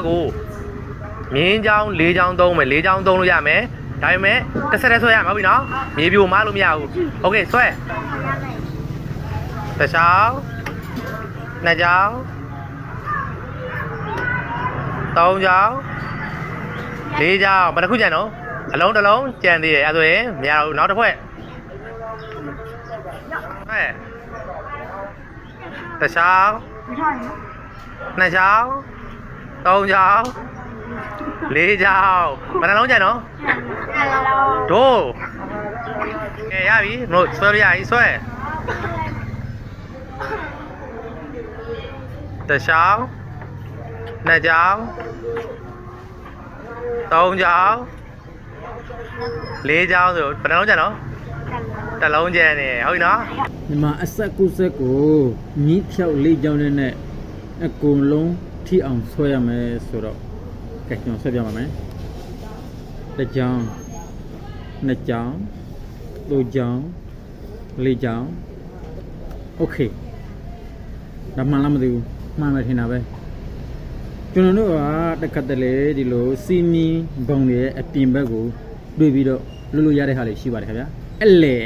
ကိုမြင်းချောင်း၄ချောင်းသုံးမယ်၄ချောင်းသုံးလို့ရမယ်ဒါပေမဲ့တစ်ဆက်တည်းဆွဲရမှာဟုတ်ပြီနော်မြေပြိုမလို့မရဘူးโอเคဆွဲတစ်ချောင်းနှစ်ချောင်းသုံးချောင်း၄ချောင်းဘယ်နှခုကျန်တော့အလုံးတစ်လုံးကျန်သေးတယ်အဲဆိုရင်မရဘူးနောက်တစ်ဖွဲ့ဟဲ့တစ်ချောင်းနှစ်ချောင်းသုံးချောင်း၄ချောင်းဘယ်နှလုံးကျန်တော့တို့ကဲရပြီတို့ဆွဲလို့ရပြီဆွဲတစ်ချောင်းနှစ်ချောင်းသုံးချောင်း၄ချောင်းဆိုဘယ်နှလုံးကျန်တော့တစ်လုံးကျန်နေဟုတ်ပြီနော်ဒီမှာအဆက်ကုဆက်ကိုမြင်းဖြောက်လေးကြောင်းနဲ့အကုန်လုံးထိအောင်ဆွဲရမယ်ဆိုတော့ကဲကျွန်တော်ဆွဲပြပါမယ်တစ်ကြောင်းနှစ်ကြောင်းသုံးကြောင်းလေးကြောင်းโอเคဒါမှလားမသိဘူးမှန်မယ်ထင်တာပဲကျွန်တော်တို့ကတခါတလေဒီလိုစီမီဘုံရဲ့အပြင်ဘက်ကိုတွေ့ပြီးတော့လွတ်လွတ်ရတဲ့ဟာလေးရှိပါတယ်ခင်ဗျာအဲ့လေ